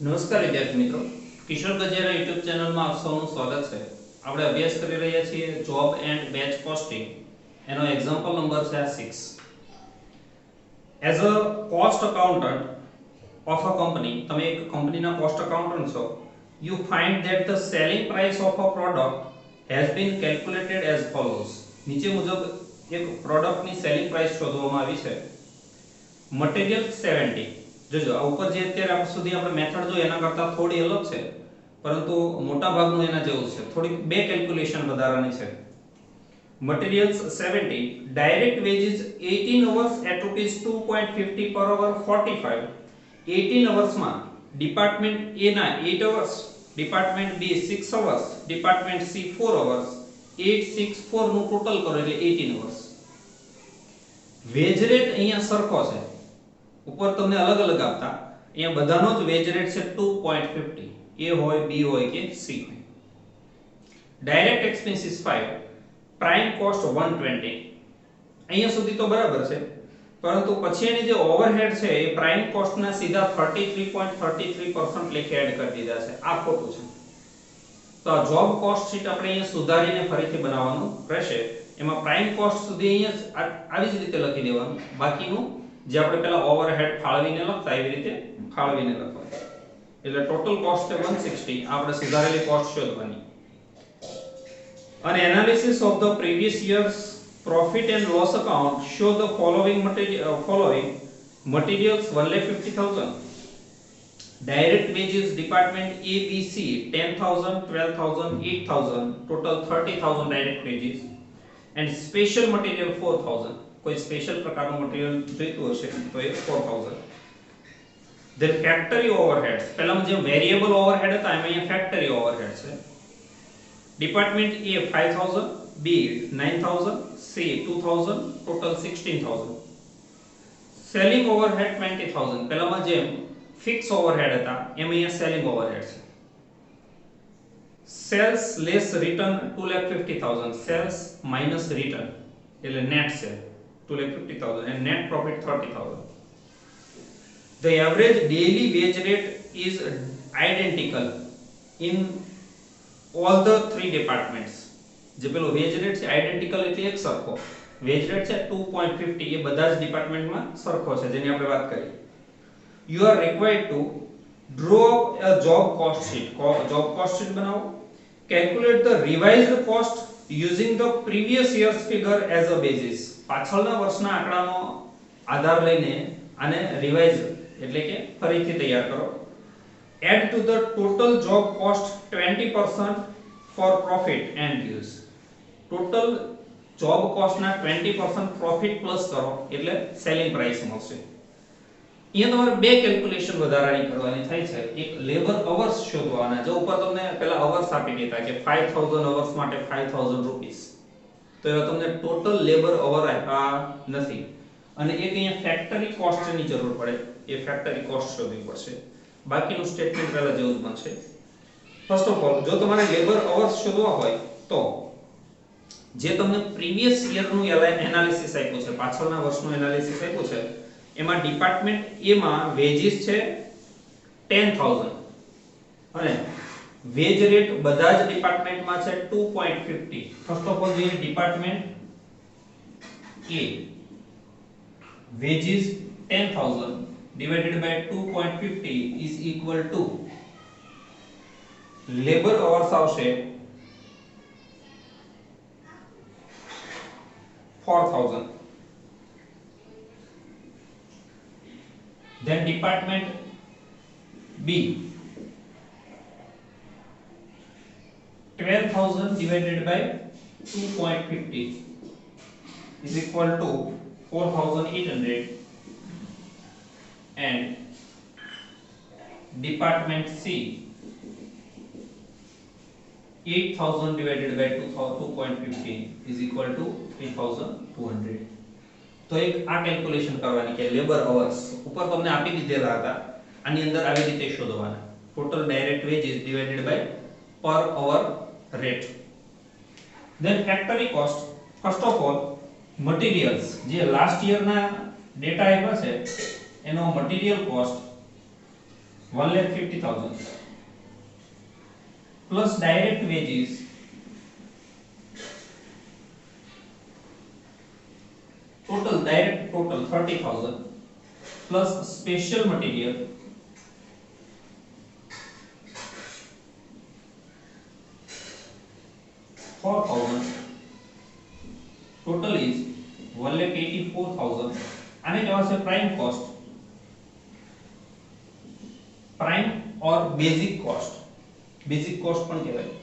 નમસ્કાર વિદ્યાર્થી મિત્રો, કિશોર ગજેરા યુટ્યુબ ચેનલમાં આપ સૌનું સ્વાગત છે. આપણે અભ્યાસ કરી રહ્યા છીએ જોબ એન્ડ બેચ કોસ્ટિંગ. એનો એક્ઝામ્પલ નંબર છે 6. As a cost accountant of a company, તમે એક કંપનીના કોસ્ટ અકાઉન્ટન્ટ છો. You find that the selling price of a product has been calculated as follows. નીચે મુજબ એક પ્રોડક્ટની સેલિંગ પ્રાઇસ શોધવામાં આવી છે. મટીરીયલ 70. જોજો આ ઉપર જે અત્યારે આપ સુધી આપણે મેથડ જો એના કરતા થોડી અલગ છે, પરંતુ મોટા ભાગનું એના જેવું છે. થોડી બે કેલ્ક્યુલેશન વધારાની છે. Materials 70, direct veggies 18 hours at rupees 2.50 per hour 45. 18 hours માં ડિપાર્ટમેન્ટ A ના 8 hours, department B 6 hours, department C 4 hours, 8 6 4 નું ટોટલ કરો એટલે 18 hours. વેજ રેટ અહીંયા સરખો છે, ઉપર તમને અલગ અલગ આપતા, અહીંયા બધાનો જ વેજ રેટ છે 2.50. A હોય, B હોય કે C હોય. Direct expenses 5, prime cost 120. અહીંયા સુધી તો બરાબર છે, પરંતુ પછી એની જે ઓવરહેડ છે એ પ્રાઇમ કોસ્ટના સીધા 33.33% લેખે એડ કરી દીધા છે. આ ખોટું છે. તો આ જોબ કોસ્ટ શીટ આપણે અહીંયા સુધારીને ફરીથી બનાવવાનું રહેશે. એમાં પ્રાઇમ કોસ્ટ સુધી અહીંયા આવી જ રીતે લખી દેવાનું, બાકીનું જે આપણે પેલા ઓવરહેડ ફાળવીને લખતા એવી રીતે ફાળવીને લખવાનું. એટલે ટોટલ કોસ્ટ છે 160. આપણે સુધારેલી કોસ્ટ શોધવાની. અને analysis of the previous years profit and loss account show the following materials 1,50,000, direct wages department A B C 10,000 12,000 8,000, total 30,000 direct wages, and special material 4,000. કોઈ સ્પેશિયલ પ્રકારનું મટીરીયલ જોઈતું હશે તો એ 4,000. then factory overheads, પહેલામાં જે variable overhead હતા એમાં અહીંયા ફેક્ટરી ઓવરહેડ છે. Department A 5,000, B 9,000, C 2,000, total 16,000. Selling overhead 20,000, પહેલામાં જે ફિક્સ ઓવરહેડ હતા એમાં અહીંયા સેલિંગ ઓવરહેડ છે. Sales less return 2,50,000, sales minus return એટલે net sale 2,50,000 and net profit 30,000. The average daily wage rate is identical in all the three departments. જે પેલો veg rate છે આઇડેન્ટિકલ એટલે એક સરખો. વેજ રેટ છે 2.50, એ બધા જ ડિપાર્ટમેન્ટમાં સરખો છે જેની આપણે વાત કરી. You are required to draw a job cost sheet. job cost sheet બનાવો. Calculate the revised cost using the previous year's figure as a basis. પાછળના વર્ષના આંકડાનો આધાર લઈને આને રિવાઇઝ એટલે કે ફરીથી તૈયાર કરો. Add to the total job cost 20% for profit and dues. Total job કોસ્ટના 20% પ્રોફિટ પ્લસ કરો એટલે સેલિંગ પ્રાઇસ મળશે. અહીંયા તમારે બે કેલ્ક્યુલેશન વધારાની કરવાની થાય છે. એક લેબર અવર્સ શોધવાના, જો ઉપર તમને પહેલા અવર્સ આપી દીધા કે 5,000 અવર્સ માટે 5,000 રૂપીસ, તો એવા તમને ટોટલ લેબર અવર આપ્યા નથી. અને એક અહીંયા ફેક્ટરી કોસ્ટની જરૂર પડે, એ ફેક્ટરી કોસ્ટ શોધવી પડશે. બાકીનું સ્ટેટમેન્ટ પહેલા જેવું જ બનશે. ફર્સ્ટ ઓફ ઓલ, જો તમારે લેબર અવર્સ શોધવા હોય તો જે તમને પ્રીવિયસ યરનું એનાલિસિસ આપ્યું છે, પાછળના વર્ષનું એનાલિસિસ આપ્યું છે, એમાં ડિપાર્ટમેન્ટ A માં વેજીસ છે 10,000 અને વેજ રેટ બધા જ ડિપાર્ટમેન્ટમાં છે 2.50. ફર્સ્ટ ઓફ ઓલ જોઈએ department A, veggies 10,000 divided by 2.50 is equal to labour hours આવશે 4,000. then department B 12,000 divided by 2.50 is equal to 4,800, and department C 8,000 divided by 2.50 is equal to 3,200. તો એક આ calculation કરવાની કે લેબર અવર્સ ઉપર તમને આપી દીધેલા હતા, આની અંદર આવી રીતે શોધવાના. Total direct wages divided by per hour rate. Then factory cost. First of all materials, જે લાસ્ટ યરના ડેટા આપ્યા છે એનો material cost 1,50,000 plus direct wages total 30,000 plus special material 4,000 total is 1,84,000 આને કહેવાય છે પ્રાઇમ કોસ્ટ પ્રાઇમ ઓર basic cost પણ કહેવાય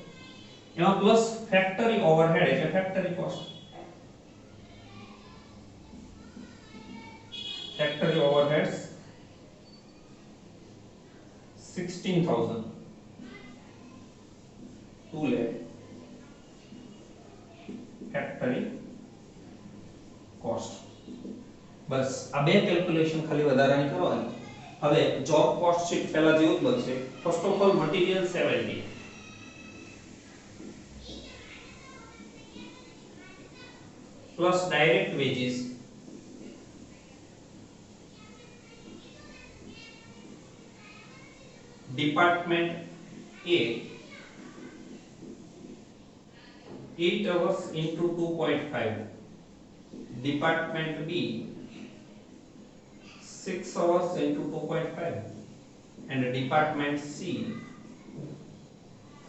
એમાં પ્લસ ફેક્ટરી ઓવરહેડ એટલે factory cost factory overheads 16,000 2 lakh factory cost બસ આ બે કેલ્ક્યુલેશન ખાલી વધારાની કરવાની હવે જોબ કોસ્ટ શીટ પહેલા જેવું જ બનશે first of all material 70 plus direct veggies Department A 8 hours into 2.5 Department B 6 hours into 2.5 and Department C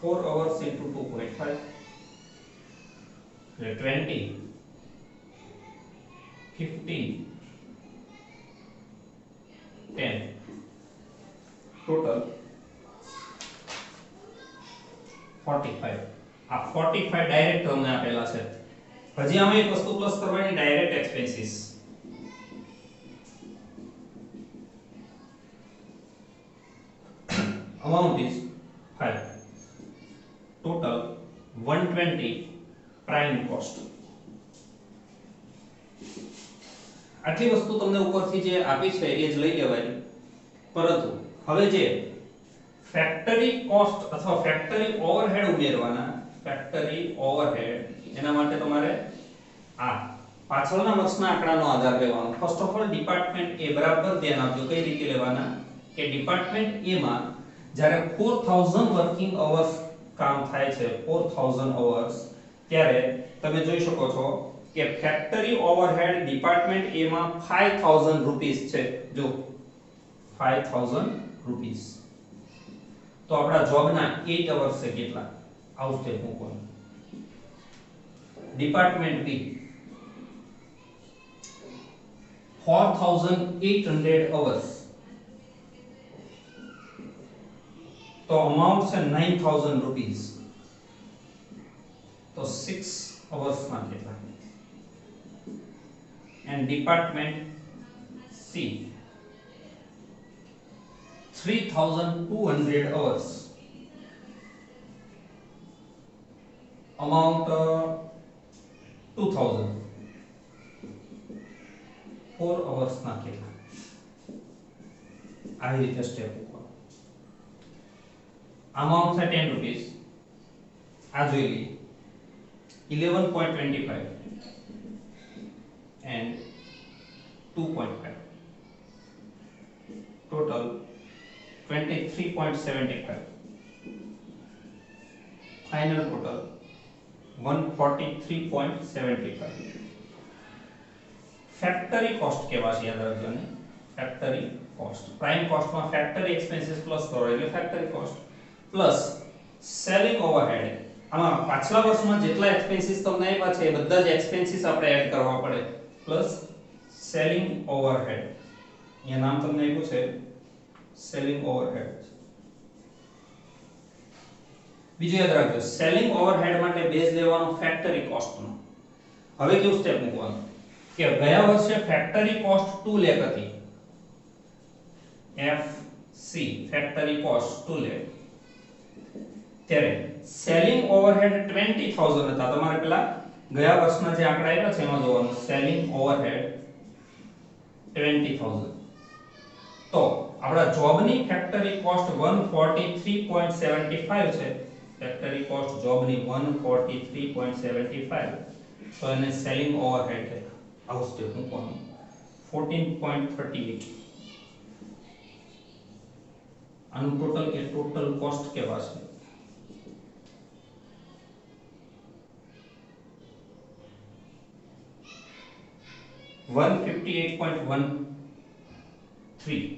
4 hours into 2.5 20 15 10 total 45 આ 45 ડાયરેક્ટ તમને આપેલા છે હજી આમાં એક વસ્તુ પ્લસ કરવાની direct expenses amount is 5 total 120 prime cost આટલી વસ્તુ તમને ઉપરથી જે આપી છે એ જ લઈ લેવાની પરંતુ હવે જે ફેક્ટરી કોસ્ટ અથવા ફેક્ટરી ઓવરહેડ ઉમેરવાના ફેક્ટરી ઓવરહેડ એના માટે તમારે આ પાછળના વર્ષના આંકડાનો આધાર લેવાનો ફર્સ્ટ ઓફ ઓલ ડિપાર્ટમેન્ટ એ બરાબર ધ્યાન આપજો કઈ રીતે લેવાના કે ડિપાર્ટમેન્ટ એ માં જ્યારે 4000 વર્કિંગ અવર્સ કામ થાય છે 4000 અવર્સ ત્યારે તમે જોઈ શકો છો કે ફેક્ટરી ઓવરહેડ ડિપાર્ટમેન્ટ એ માં 5000 રૂપીસ છે જો 5000 રૂપીસ તો આપડા જોબના 8 અવર્સ છે કેટલા આઉટ સ્ટેપ મૂકવાનું ડિપાર્ટમેન્ટ બી 4800 અવર્સ તો અમાઉન્ટ છે 9000 રૂપીસ તો 6 અવર્સ માં કેટલા and department C 3200 hours amount 2000 4 hours ના કેટલા આવી રીતે સ્ટેપ ઉપર amount છે 10 rupees આ જોઈ લઈએ 11.25 and 2.5 total 23.75 final total 143.75 factory cost કેવા છે યાદ રાખજો ને ફેક્ટરી કોસ્ટ પ્રાઇમ કોસ્ટ માં ફેક્ટરી એક્સપેન્સીસ પ્લસ કરો એટલે factory cost plus selling overhead આમાં પાછલા વર્ષમાં જેટલા એક્સપેન્સીસ તમને આપ્યા છે એ બધા જ એક્સપેન્સીસ આપણે એડ કરવા પડે પ્લસ સેલિંગ ઓવરહેડ અહીંયા નામ તમને આપ્યું છે સેલિંગ ઓવરહેડ બીજું યાદ રાખજો સેલિંગ ઓવરહેડ માટે બેઝ લેવાનો ફેક્ટરી કોસ્ટ નો હવે કેવું સ્ટેપ મૂકવાનું કે ગયા વર્ષે ફેક્ટરી કોસ્ટ 2 લાખ હતી FC ફેક્ટરી કોસ્ટ 2 લાખ ત્યારે સેલિંગ ઓવરહેડ 20000 હતા તમારે પેલા ગયા વર્ષના જે આંકડા આપ્યા છે એમાં જોવાનું સેલિંગ ઓવરહેડ 20000 તો આપડા જોબની ફેક્ટરી કોસ્ટ 143.75 છે ફેક્ટરી કોસ્ટ જોબની 143.75 તો એને સેલિંગ ઓવરહેડ આઉટ સ્ટેપ મૂકવાનું 14.38 આનું ટોટલ કે ટોટલ કોસ્ટ કહેવાશે. $158.13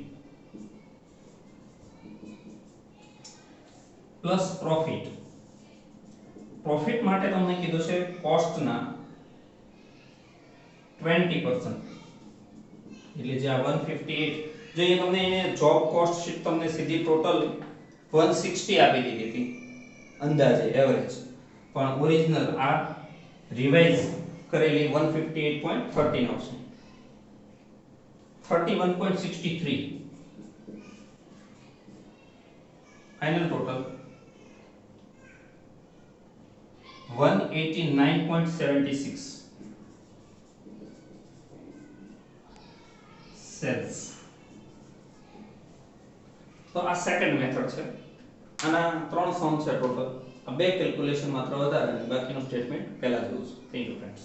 પ્લસ પ્રોફિટ. પ્રોફિટ માટે તમને કીધું છે કોસ્ટના 20%. એટલે જે આ 158 જો એ તમને એને જોબ કોસ્ટ શીટ તમને સીધી ટોટલ 160 આપી દીધી હતી અંદાજે એવરેજ, પણ ઓરિજિનલ આ રિવાઇઝ કરેલી 158.13 આવશે. 31.63 ફાઇનલ ટોટલ 189.76 સેલ્સ. તો આ સેકન્ડ મેથડ છે. આના 3 સમ છે ટોટલ. આ બે કેલ્ક્યુલેશન માત્ર વધારે, બાકીનું સ્ટેટમેન્ટ પહેલા જેવું છે. Thank you friends.